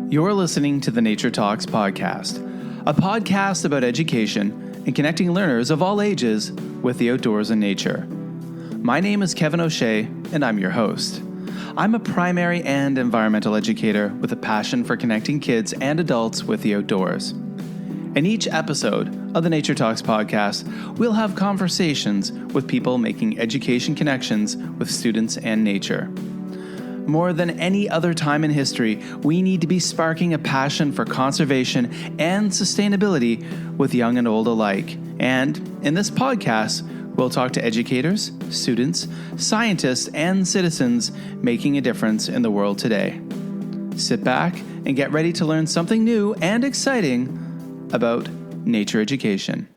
You're listening to the Nature Talks podcast, a podcast about education and connecting learners of all ages with the outdoors and nature. My name is Kevin O'Shea, and I'm your host. I'm a primary and environmental educator with a passion for connecting kids and adults with the outdoors. In each episode of the Nature Talks podcast, we'll have conversations with people making education connections with students and nature. More than any other time in history, we need to be sparking a passion for conservation and sustainability with young and old alike. And in this podcast, we'll talk to educators, students, scientists, and citizens making a difference in the world today. Sit back and get ready to learn something new and exciting about nature education.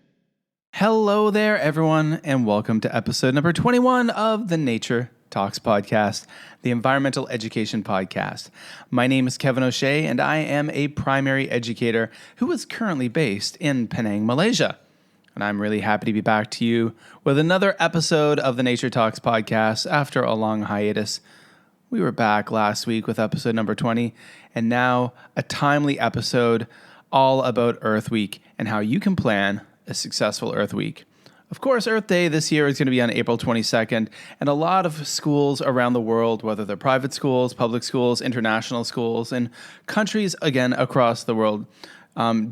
Hello there, everyone, and welcome to episode number 21 of the Nature Talks podcast, the environmental education podcast. My name is Kevin O'Shea, and I am a primary educator who is currently based in Penang, Malaysia. And I'm really happy to be back to you with another episode of the Nature Talks podcast after a long hiatus. We were back last week with episode number 20, and now a timely episode all about Earth Week and how you can plan a successful Earth Week. Of course, Earth Day this year is going to be on April 22nd, and a lot of schools around the world, whether they're private schools, public schools, international schools, and countries, again, across the world,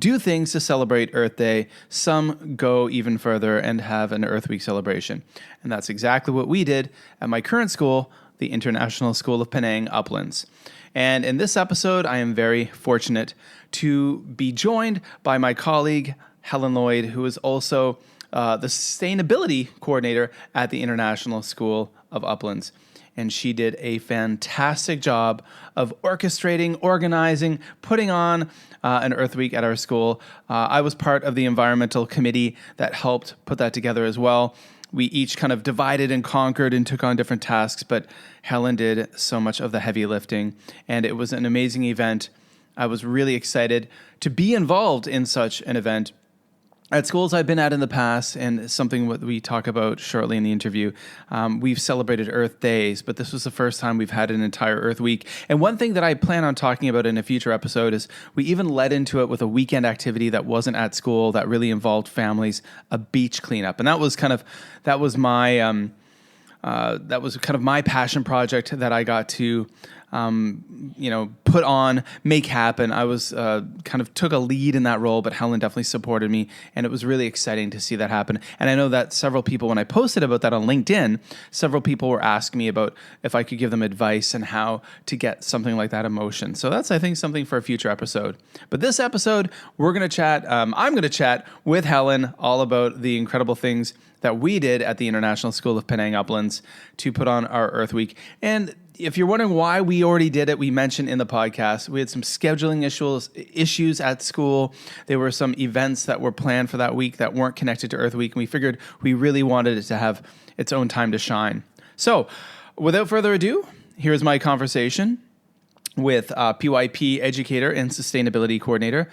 do things to celebrate Earth Day. Some go even further and have an Earth Week celebration. And that's exactly what we did at my current school, the International School of Penang, Uplands. And in this episode, I am very fortunate to be joined by my colleague, Helen Lloyd, who is also the sustainability coordinator at the International School of Uplands. And she did a fantastic job of orchestrating, organizing, putting on an Earth Week at our school. I was part of the environmental committee that helped put that together as well. We each kind of divided and conquered and took on different tasks, but Helen did so much of the heavy lifting, and it was an amazing event. I was really excited to be involved in such an event. At schools I've been at in the past, and something that we talk about shortly in the interview, we've celebrated Earth Days, but this was the first time we've had an entire Earth Week. And one thing that I plan on talking about in a future episode is we even led into it with a weekend activity that wasn't at school that really involved families, a beach cleanup. And that was my my passion project that I got to put on, make happen. I was took a lead in that role, but Helen definitely supported me, and it was really exciting to see that happen. And I know that several people, when I posted about that on LinkedIn, several people were asking me about if I could give them advice and how to get something like that in motion. So that's, I think, something for a future episode. But this episode, we're going to chat, I'm going to chat with Helen all about the incredible things that we did at the International School of Penang Uplands to put on our Earth Week. And if you're wondering why we already did it, we mentioned in the podcast, we had some scheduling issues at school. There were some events that were planned for that week that weren't connected to Earth Week, and we figured we really wanted it to have its own time to shine. So without further ado, here's my conversation with PYP educator and sustainability coordinator,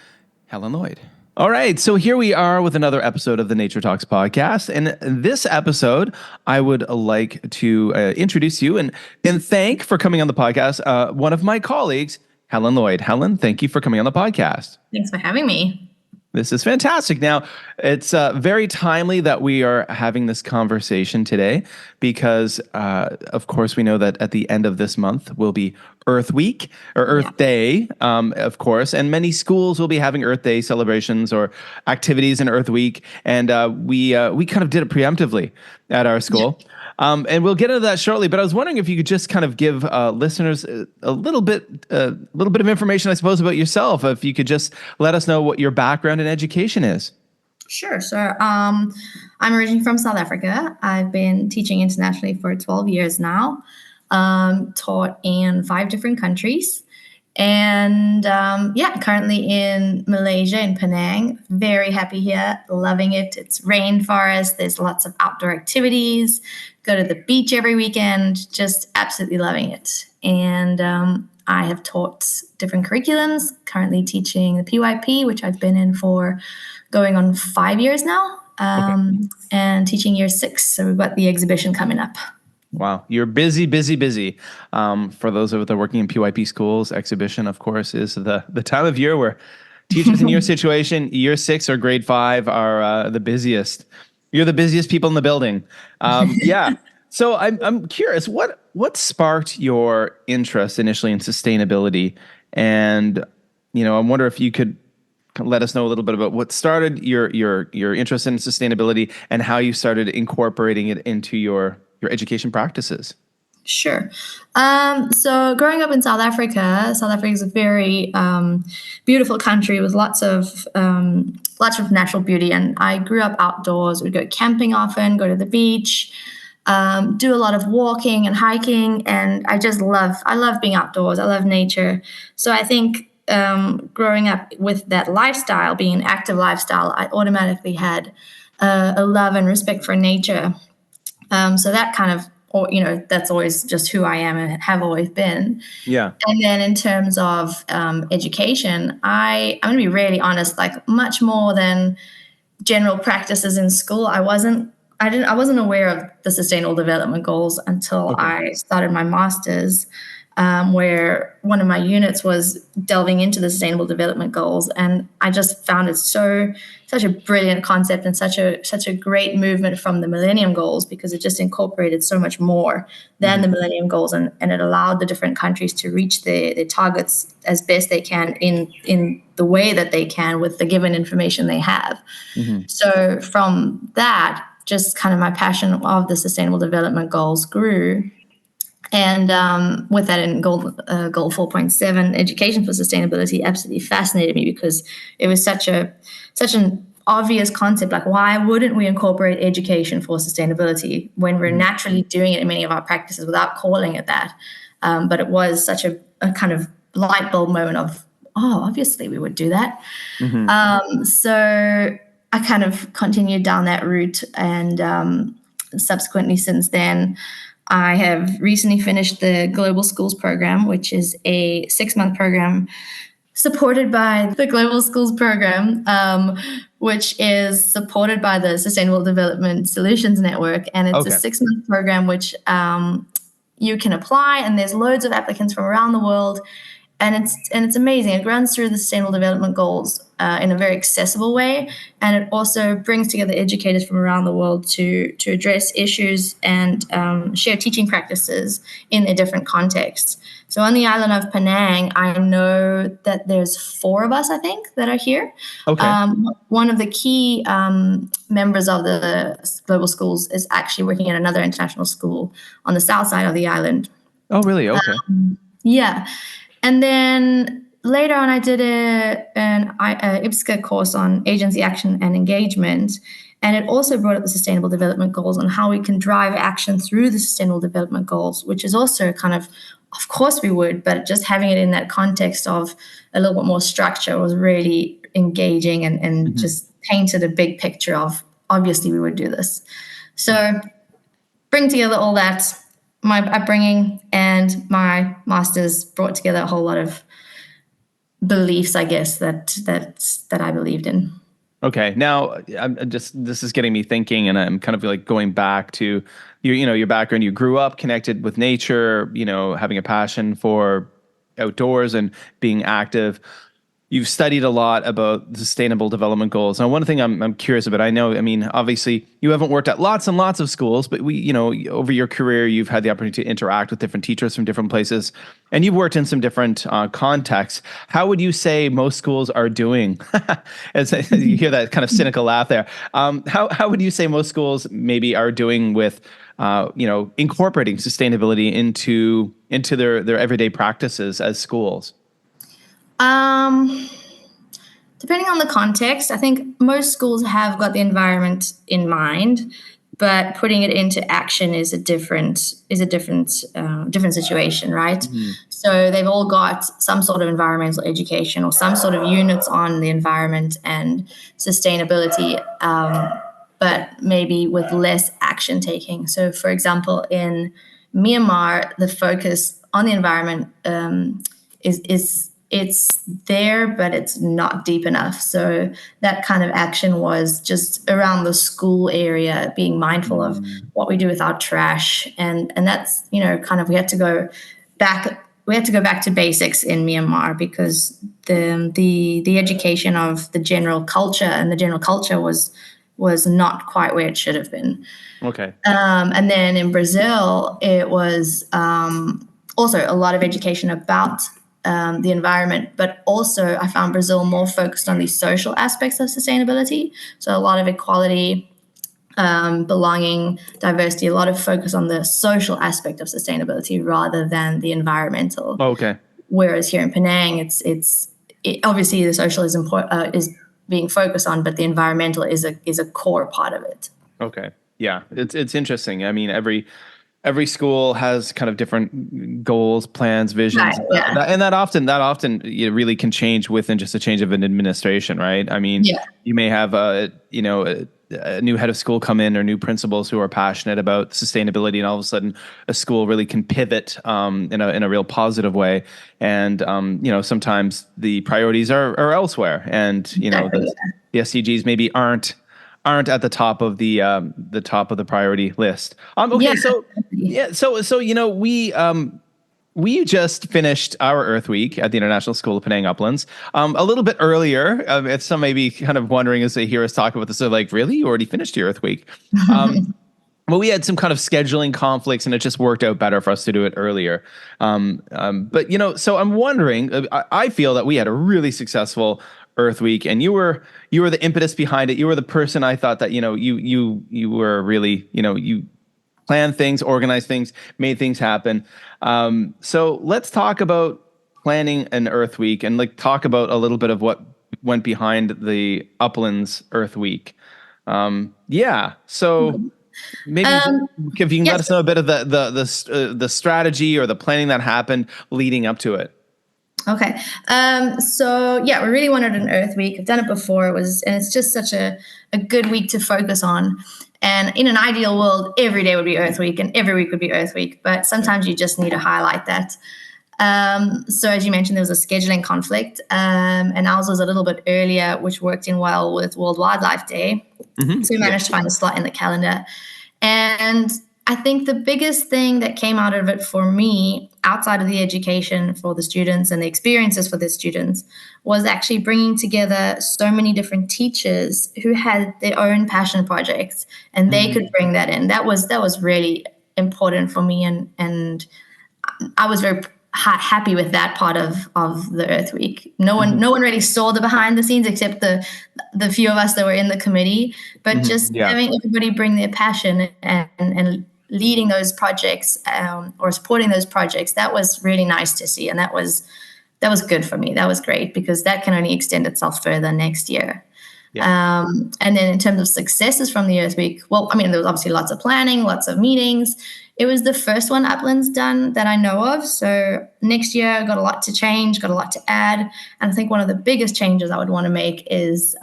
Helen Lloyd. All right, so here we are with another episode of the Nature Talks podcast. And in this episode, I would like to introduce you and thank for coming on the podcast, one of my colleagues, Helen Lloyd. Helen, thank you for coming on the podcast. Thanks for having me. This is fantastic. Now, it's very timely that we are having this conversation today because, of course, we know that at the end of this month will be Earth Week or Earth Day, of course, and many schools will be having Earth Day celebrations or activities in Earth Week, and we kind of did it preemptively at our school. And we'll get into that shortly, but I was wondering if you could just kind of give listeners a little bit of information, I suppose, about yourself. If you could just let us know what your background in education is. Sure. So I'm originally from South Africa. I've been teaching internationally for 12 years now, taught in 5 different countries. And currently in Malaysia, in Penang. Very happy here, loving it. It's rainforest. There's lots of outdoor activities. Go to the beach every weekend. Just absolutely loving it. And I have taught different curriculums. Currently teaching the PYP, which I've been in for going on 5 years now, and teaching year 6. So we've got the exhibition coming up. Wow. You're busy, busy, busy. For those of us that are working in PYP schools, exhibition, of course, is the time of year where teachers in your situation, year 6 or grade 5, are the busiest. You're the busiest people in the building. Yeah. So I'm curious, what sparked your interest initially in sustainability? And, I wonder if you could let us know a little bit about what started your interest in sustainability and how you started incorporating it into your education practices. Sure. So growing up in South Africa is a very beautiful country with lots of natural beauty. And I grew up outdoors. We'd go camping often, go to the beach, do a lot of walking and hiking. And I love being outdoors. I love nature. So I think growing up with that lifestyle, being an active lifestyle, I automatically had a love and respect for nature. So that kind of, that's always just who I am and have always been. Yeah. And then in terms of education, I'm going to be really honest, like much more than general practices in school. I wasn't aware of the Sustainable Development Goals until I started my master's, where one of my units was delving into the Sustainable Development Goals, and I just found it such a brilliant concept and such a great movement from the Millennium Goals, because it just incorporated so much more than the Millennium Goals, and it allowed the different countries to reach their targets as best they can in the way that they can with the given information they have. So from that, just kind of my passion of the Sustainable Development Goals grew. And with that in goal 4.7, education for sustainability absolutely fascinated me, because it was such an obvious concept. Like, why wouldn't we incorporate education for sustainability when we're naturally doing it in many of our practices without calling it that? But it was such a kind of light bulb moment of, obviously we would do that. So I kind of continued down that route, and subsequently since then, I have recently finished the Global Schools program, which is a 6-month program supported by the Global Schools program, which is supported by the Sustainable Development Solutions Network. And it's a 6-month program which you can apply, and there's loads of applicants from around the world. And it's amazing. It runs through the Sustainable Development Goals in a very accessible way, and it also brings together educators from around the world to address issues and share teaching practices in their different contexts. So on the island of Penang, I know that there's 4 of us, I think, that are here. One of the key members of the Global Schools is actually working at another international school on the south side of the island. Oh, really? Okay. Yeah. And then later on, I did an IPSCA course on agency, action, and engagement. And it also brought up the Sustainable Development Goals and how we can drive action through the Sustainable Development Goals, which is also kind of course we would, but just having it in that context of a little bit more structure was really engaging and just painted a big picture of, obviously we would do this. So bring together all that, my upbringing and my master's brought together a whole lot of beliefs, I guess, that I believed in. Okay. Now, this is getting me thinking, and I'm kind of like going back to your background. You grew up connected with nature, having a passion for outdoors and being active. You've studied a lot about the Sustainable Development Goals. Now, one thing I'm curious about, obviously you haven't worked at lots and lots of schools, but over your career, you've had the opportunity to interact with different teachers from different places, and you've worked in some different contexts. How would you say most schools are doing? As you hear that kind of cynical laugh there. How would you say most schools maybe are doing with, incorporating sustainability into their everyday practices as schools? Depending on the context, I think most schools have got the environment in mind, but putting it into action is a different situation, right? Mm-hmm. So they've all got some sort of environmental education or some sort of units on the environment and sustainability, but maybe with less action taking. So, for example, in Myanmar, the focus on the environment is it's there, but it's not deep enough. So that kind of action was just around the school area, being mindful of what we do with our trash, and that's, you know, kind of we had to go back. We had to go back to basics in Myanmar because the education of the general culture was not quite where it should have been. Okay. And then in Brazil, it was also a lot of education about the environment, but also I found Brazil more focused on the social aspects of sustainability. So a lot of equality, belonging, diversity, a lot of focus on the social aspect of sustainability rather than the environmental. Okay. Whereas here in Penang, it's obviously the social is being focused on, but the environmental is a core part of it. Okay. Yeah. It's interesting. I mean, every school has kind of different goals, plans, visions, Right, yeah. and that often it really can change within just a change of an administration, right? I mean, you may have a new head of school come in or new principals who are passionate about sustainability, and all of a sudden a school really can pivot in a real positive way. And sometimes the priorities are elsewhere, and the SDGs maybe aren't at the top of the priority list. Okay, we just finished our Earth Week at the International School of Penang Uplands. A little bit earlier, if some may be kind of wondering as they hear us talk about this, they're like, really? You already finished your Earth Week? Well, we had some kind of scheduling conflicts, and it just worked out better for us to do it earlier. But so I'm wondering, I feel that we had a really successful Earth Week, and you were the impetus behind it. You were the person I thought that, you were really, you planned things, organized things, made things happen. So let's talk about planning an Earth Week and talk about a little bit of what went behind the Uplands Earth Week. So maybe if you can let us know a bit of the strategy or the planning that happened leading up to it. Okay. So we really wanted an Earth Week. I've done it before. And it's just such a good week to focus on. And in an ideal world, every day would be Earth Week and every week would be Earth Week. But sometimes you just need to highlight that. So as you mentioned, there was a scheduling conflict, and ours was a little bit earlier, which worked in well with World Wildlife Day. Mm-hmm. So we managed to find a slot in the calendar. And I think the biggest thing that came out of it for me, outside of the education for the students and the experiences for the students, was actually bringing together so many different teachers who had their own passion projects, and they could bring that in. That was really important for me, and I was very happy with that part of the Earth Week. No one really saw the behind the scenes except the few of us that were in the committee, but just having everybody bring their passion and leading those projects or supporting those projects, that was really nice to see. And that was good for me. That was great because that can only extend itself further next year. Yeah. And then in terms of successes from the Earth Week, well, I mean, there was obviously lots of planning, lots of meetings. It was the first one Uplands done that I know of. So next year, I got a lot to change, got a lot to add. And I think one of the biggest changes I would want to make is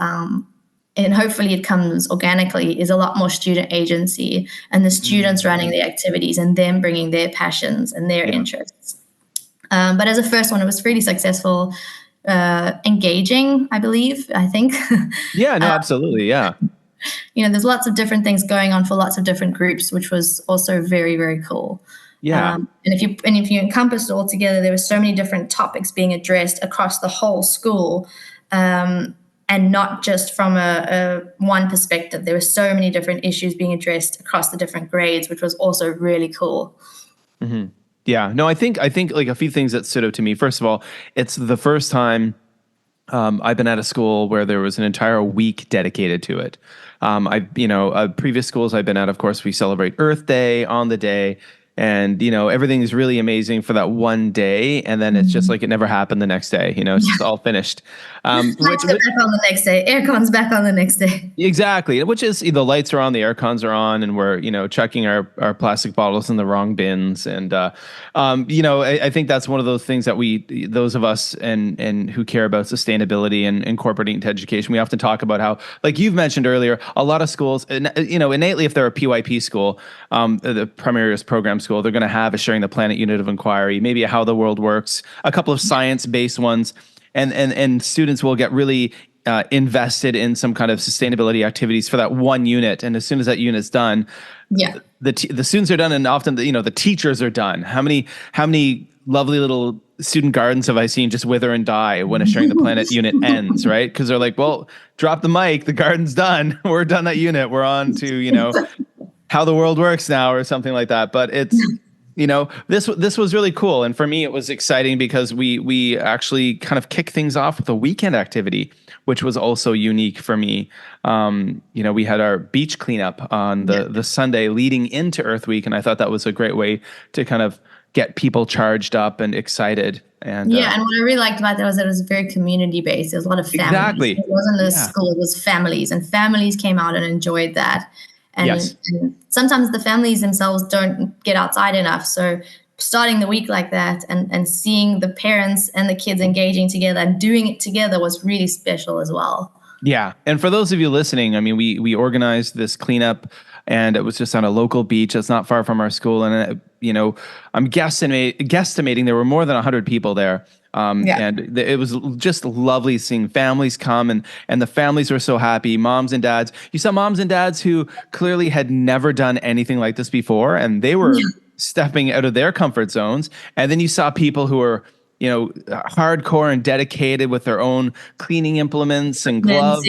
and hopefully it comes organically, is a lot more student agency and the students running the activities and them bringing their passions and their interests. But as a first one, it was really successful, engaging, I think. Yeah, no, absolutely. Yeah. There's lots of different things going on for lots of different groups, which was also very, very cool. Yeah. And if you encompassed it all together, there were so many different topics being addressed across the whole school. And not just from a one perspective. There were so many different issues being addressed across the different grades, which was also really cool. Mm-hmm. Yeah, no, I think a few things that stood out to me. First of all, it's the first time I've been at a school where there was an entire week dedicated to it. Previous schools I've been at, of course, we celebrate Earth Day on the day. And, everything is really amazing for that one day. And then it's just like it never happened the next day. It's just all finished. Lights are back on the next day. Aircon's back on the next day. Exactly. Which is the lights are on, the aircons are on, and we're, chucking our plastic bottles in the wrong bins. And, I think that's one of those things that those of us and who care about sustainability and incorporating into education, we often talk about how, like you've mentioned earlier, a lot of schools, innately, if they're a PYP school, the primary programs, school, they're going to have a Sharing the Planet unit of inquiry, maybe a How the World Works, a couple of science-based ones, and students will get really invested in some kind of sustainability activities for that one unit. And as soon as that unit's done, the students are done, and often the teachers are done. How many lovely little student gardens have I seen just wither and die when a Sharing the Planet unit ends, right? Because they're like, well, drop the mic, the garden's done. We're done that unit. We're on to, How the World Works now or something like that. But it's, this was really cool. And for me, it was exciting because we actually kind of kicked things off with a weekend activity, which was also unique for me. We had our beach cleanup on the Sunday leading into Earth Week. And I thought that was a great way to kind of get people charged up and excited. And and what I really liked about that was that it was very community based. There was a lot of families. Exactly. It wasn't a school, it was families, and families came out and enjoyed that. And sometimes the families themselves don't get outside enough. So starting the week like that and seeing the parents and the kids engaging together and doing it together was really special as well. Yeah. And for those of you listening, I mean, we organized this cleanup, and it was just on a local beach that's not far from our school. And, I'm guesstimating there were more than 100 people there. And it was just lovely seeing families come, and the families were so happy. Moms and dads. You saw moms and dads who clearly had never done anything like this before, and they were stepping out of their comfort zones. And then you saw people who were, hardcore and dedicated with their own cleaning implements and gloves,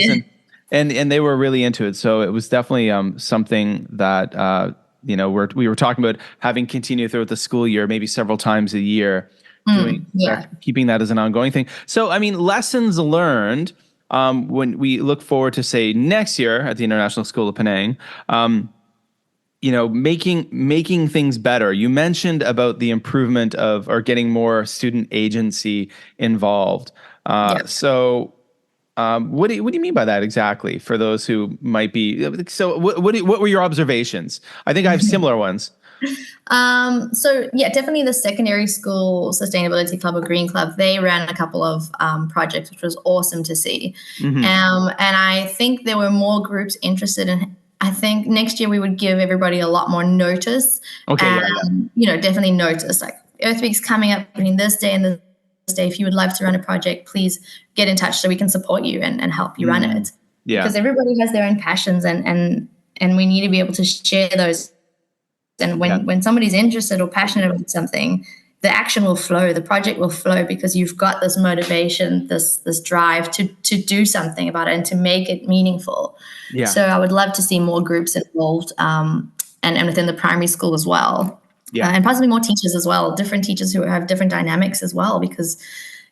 and they were really into it. So it was definitely something that we were talking about having continued throughout the school year, maybe several times a year. Keeping that as an ongoing thing. So, I mean, lessons learned when we look forward to, say, next year at the International School of Penang, making things better. You mentioned about the improvement of, or getting more student agency involved. So what do you mean by that exactly, for those who might be? So what were your observations? I think I have similar ones. Definitely the secondary school sustainability club or green club, they ran a couple of projects, which was awesome to see. And I think there were more groups interested in. I think next year we would give everybody a lot more notice. Definitely notice, like Earth Week's coming up between this day and this day. If you would love to run a project, please get in touch so we can support you and help you run it. Because everybody has their own passions, and we need to be able to share those. And when somebody's interested or passionate about something, the action will flow, the project will flow, because you've got this motivation, this drive to do something about it and to make it meaningful. So I would love to see more groups involved, and within the primary school as well. And possibly more teachers as well, different teachers who have different dynamics as well, because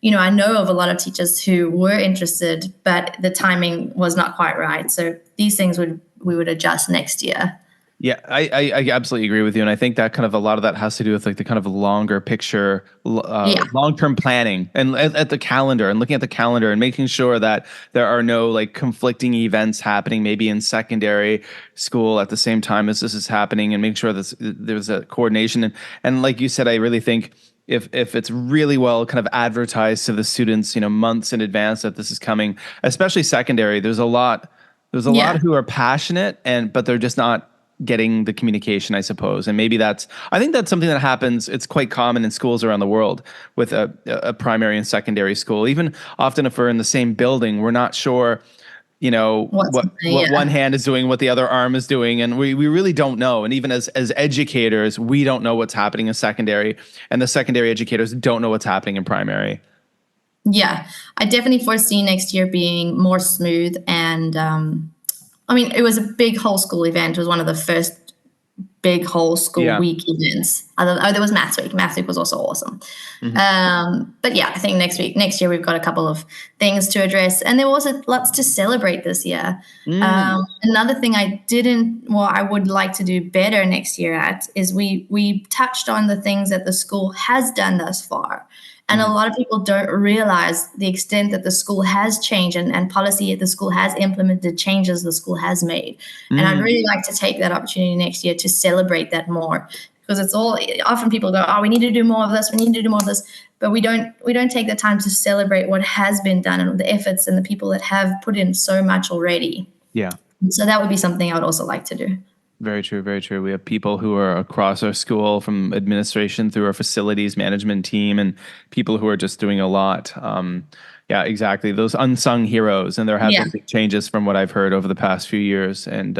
I know of a lot of teachers who were interested, but the timing was not quite right. So these things we would adjust next year. Yeah, I absolutely agree with you. And I think that kind of a lot of that has to do with like the kind of longer picture, long-term planning, and at the calendar, and looking at the calendar and making sure that there are no like conflicting events happening maybe in secondary school at the same time as this is happening, and making sure that there's a coordination. And like you said, I really think if it's really well kind of advertised to the students, months in advance that this is coming, especially secondary, there's a lot who are passionate, but they're just not getting the communication, I suppose. And maybe I think that's something that happens. It's quite common in schools around the world with a primary and secondary school. Even often if we're in the same building, we're not sure, what one hand is doing, what the other arm is doing. And we really don't know. And even as educators, we don't know what's happening in secondary, and the secondary educators don't know what's happening in primary. Yeah, I definitely foresee next year being more smooth. And it was a big whole school event. It was one of the first big whole school week events. There was Maths Week. Maths Week was also awesome. I think next year we've got a couple of things to address, and there was lots to celebrate this year. Another thing I would like to do better next year is we touched on the things that the school has done thus far. And a lot of people don't realize the extent that the school has changed and policy at the school has implemented, changes the school has made. And I'd really like to take that opportunity next year to celebrate that more, because often people go, we need to do more of this, but we don't take the time to celebrate what has been done and the efforts and the people that have put in so much already. Yeah. So that would be something I would also like to do. Very true. Very true. We have people who are across our school, from administration through our facilities management team, and people who are just doing a lot. Yeah, exactly. Those unsung heroes, and there have Yeah. been big changes from what I've heard over the past few years, and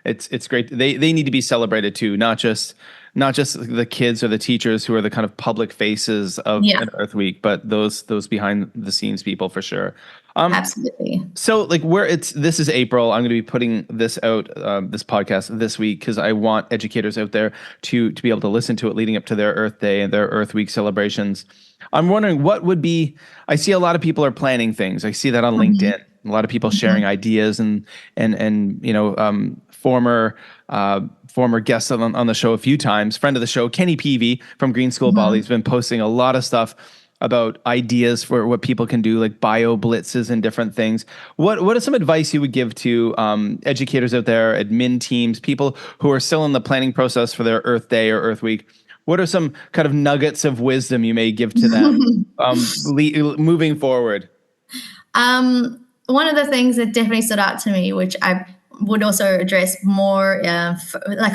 it's great. They need to be celebrated too, not just the kids or the teachers who are the kind of public faces of Yeah. an Earth Week, but those behind the scenes people for sure. Um, Absolutely. So, like, this is April. I'm going to be putting this out, this podcast this week, because I want educators out there to be able to listen to it leading up to their Earth Day and their Earth Week celebrations. I'm wondering what would be. I see a lot of people are planning things. I see that on Mhm. LinkedIn. A lot of people sharing Mhm. ideas, and former guests on the show a few times. Friend of the show, Kenny Peavy from Green School Bali, has Mhm. been posting a lot of stuff about ideas for what people can do, like bio blitzes and different things. What is some advice you would give to educators out there, admin teams, people who are still in the planning process for their Earth Day or Earth Week? What are some kind of nuggets of wisdom you may give to them moving forward? One of the things that definitely stood out to me, which I would also address more,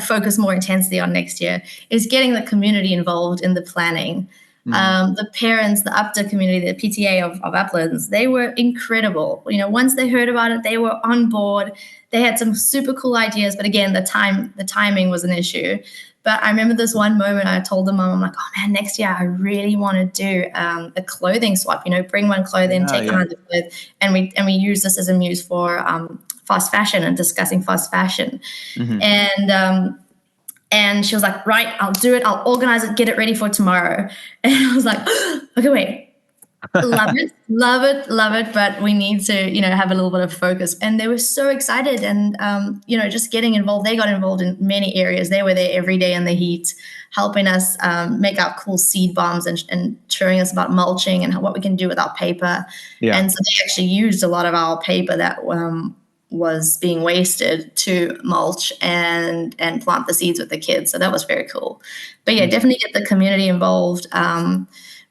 focus more intensely on next year, is getting the community involved in the planning. Mm. The parents, the UPTA community, the PTA of Uplands, they were incredible. Once they heard about it, they were on board. They had some super cool ideas, but again, the timing was an issue. But I remember this one moment I told the mom, I'm like, oh man, next year I really want to do a clothing swap. Bring one clothing, Yeah, take yeah. another clothes, and we use this as a muse for fast fashion and discussing fast fashion. Mhm. And she was like, right, I'll do it. I'll organize it, get it ready for tomorrow. And I was like, okay, wait. Love it, love it, love it. But we need to, have a little bit of focus. And they were so excited and, just getting involved. They got involved in many areas. They were there every day in the heat, helping us make our cool seed bombs and showing us about mulching and what we can do with our paper. Yeah. And so they actually used a lot of our paper that was being wasted to mulch and plant the seeds with the kids. So that was very cool. But yeah, definitely get the community involved.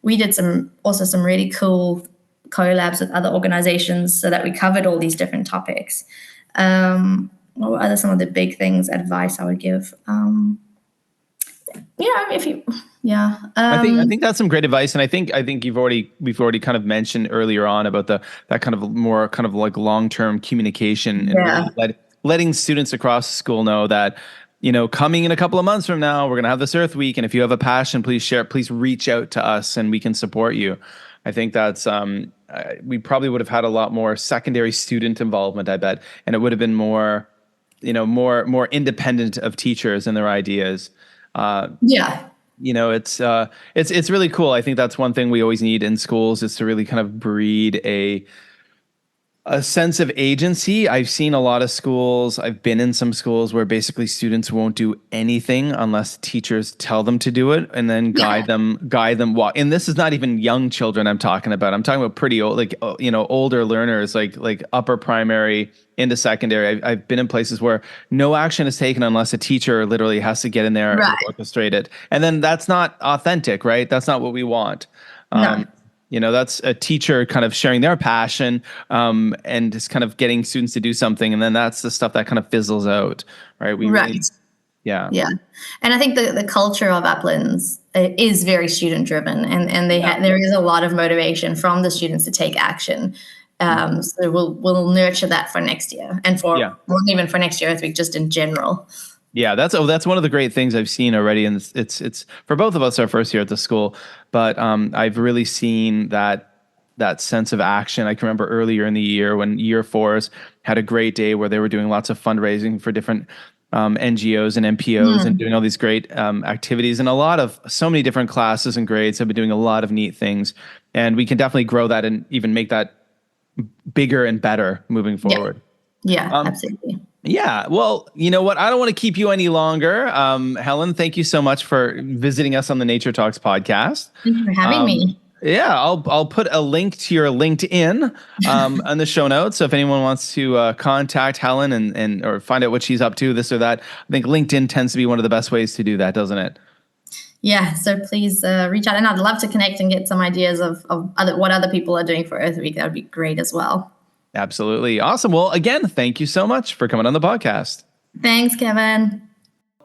We did some really cool collabs with other organizations so that we covered all these different topics. What were some of the big things, advice I would give? I think that's some great advice, and I think we've already kind of mentioned earlier on about that kind of more kind of like long-term communication and really letting students across the school know that coming in a couple of months from now we're going to have this Earth Week, and if you have a passion, please reach out to us and we can support you. I think that's we probably would have had a lot more secondary student involvement, I bet, and it would have been more more independent of teachers and their ideas. It's really cool. I think that's one thing we always need in schools, is to really kind of breed a sense of agency. I've seen a lot of schools. I've been in some schools where basically students won't do anything unless teachers tell them to do it, and then guide them walk. And this is not even young children I'm talking about. I'm talking about pretty old, older learners, like upper primary into secondary. I've been in places where no action is taken unless a teacher literally has to get in there and orchestrate it. And then that's not authentic, right? That's not what we want. No. That's a teacher kind of sharing their passion and just kind of getting students to do something. And then that's the stuff that kind of fizzles out, right? Yeah. And I think the culture of Uplands is very student driven, and there is a lot of motivation from the students to take action. So we'll nurture that for next year, and not even for next year, I think just in general. Yeah, that's one of the great things I've seen already, and it's for both of us our first year at the school, but I've really seen that sense of action. I can remember earlier in the year when year fours had a great day where they were doing lots of fundraising for different NGOs and NPOs and doing all these great activities, and so many different classes and grades have been doing a lot of neat things, and we can definitely grow that and even make that bigger and better moving forward. Yeah, absolutely. Yeah. Well, you know what? I don't want to keep you any longer. Helen, thank you so much for visiting us on the Nature Talks podcast. Thank you for having me. Yeah, I'll put a link to your LinkedIn on the show notes. So if anyone wants to contact Helen and or find out what she's up to, this or that, I think LinkedIn tends to be one of the best ways to do that, doesn't it? Yeah. So please reach out, and I'd love to connect and get some ideas of what other people are doing for Earth Week. That would be great as well. Absolutely. Awesome. Well, again, thank you so much for coming on the podcast. Thanks, Kevin.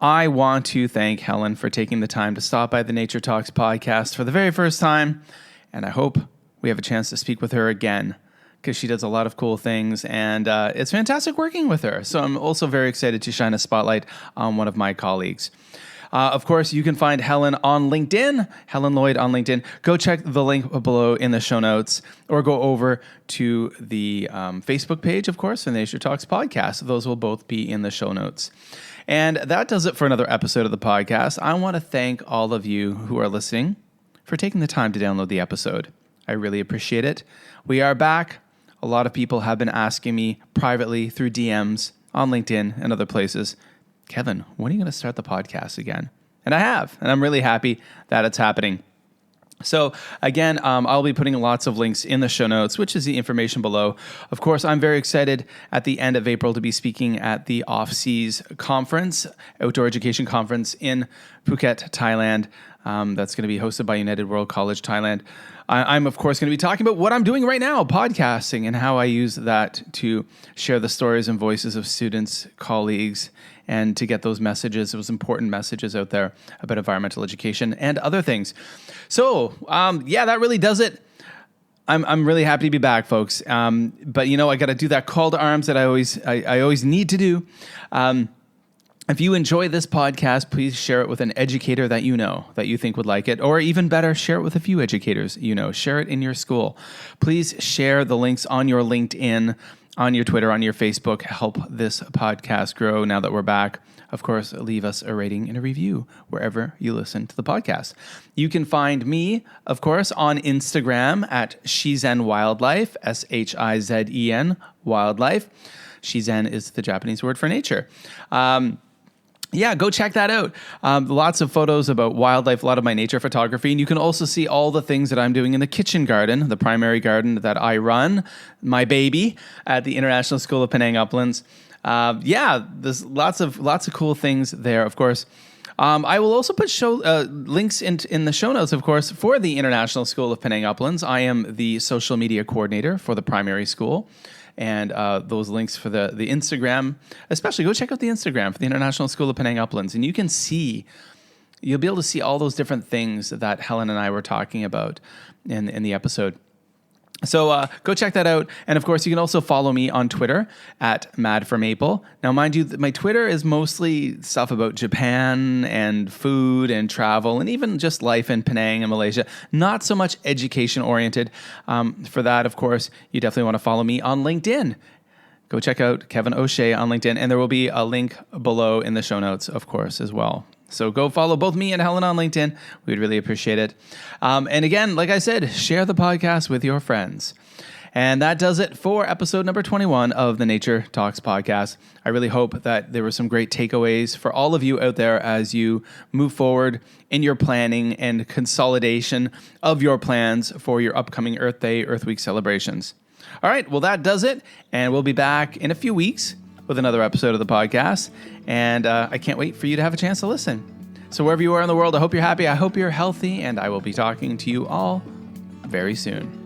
I want to thank Helen for taking the time to stop by the Nature Talks podcast for the very first time, and I hope we have a chance to speak with her again, because she does a lot of cool things, and it's fantastic working with her. So I'm also very excited to shine a spotlight on one of my colleagues. Of course, you can find Helen on LinkedIn, Helen Lloyd on LinkedIn. Go check the link below in the show notes, or go over to the Facebook page, of course, for the Nature Talks podcast. Those will both be in the show notes. And that does it for another episode of the podcast. I want to thank all of you who are listening for taking the time to download the episode. I really appreciate it. We are back. A lot of people have been asking me privately through DMs on LinkedIn and other places, Kevin, when are you going to start the podcast again? And I have, and I'm really happy that it's happening. So again, I'll be putting lots of links in the show notes, which is the information below. Of course, I'm very excited at the end of April to be speaking at the Off-Seas Conference, Outdoor Education Conference in Phuket, Thailand. That's going to be hosted by United World College Thailand. I'm, of course, going to be talking about what I'm doing right now, podcasting, and how I use that to share the stories and voices of students, colleagues, and to get those messages, those important messages out there about environmental education and other things. So, that really does it. I'm really happy to be back, folks. But I got to do that call to arms that I always need to do. If you enjoy this podcast, please share it with an educator that you know, that you think would like it. Or even better, share it with a few educators you know. Share it in your school. Please share the links on your LinkedIn, on your Twitter, on your Facebook. Help this podcast grow now that we're back. Of course, leave us a rating and a review wherever you listen to the podcast. You can find me, of course, on Instagram at Shizen Wildlife, Shizen Wildlife. Shizen is the Japanese word for nature. Go check that out. Lots of photos about wildlife, a lot of my nature photography. And you can also see all the things that I'm doing in the kitchen garden, the primary garden that I run, my baby, at the International School of Penang, Uplands. There's lots of cool things there, of course. I will also put links in the show notes, of course, for the International School of Penang, Uplands. I am the social media coordinator for the primary school. And those links for the Instagram, especially go check out the Instagram for the International School of Penang Uplands. And you'll be able to see all those different things that Helen and I were talking about in the episode. So go check that out. And of course, you can also follow me on Twitter at MadForMaple. Now, mind you, my Twitter is mostly stuff about Japan and food and travel and even just life in Penang and Malaysia. Not so much education oriented. For that, of course, you definitely want to follow me on LinkedIn. Go check out Kevin O'Shea on LinkedIn. And there will be a link below in the show notes, of course, as well. So go follow both me and Helen on LinkedIn. We'd really appreciate it. And again, like I said, share the podcast with your friends. And that does it for episode number 21 of the Nature Talks podcast. I really hope that there were some great takeaways for all of you out there as you move forward in your planning and consolidation of your plans for your upcoming Earth Day, Earth Week celebrations. All right, well, that does it. And we'll be back in a few weeks with another episode of the podcast. And I can't wait for you to have a chance to listen. So wherever you are in the world, I hope you're happy. I hope you're healthy. And I will be talking to you all very soon.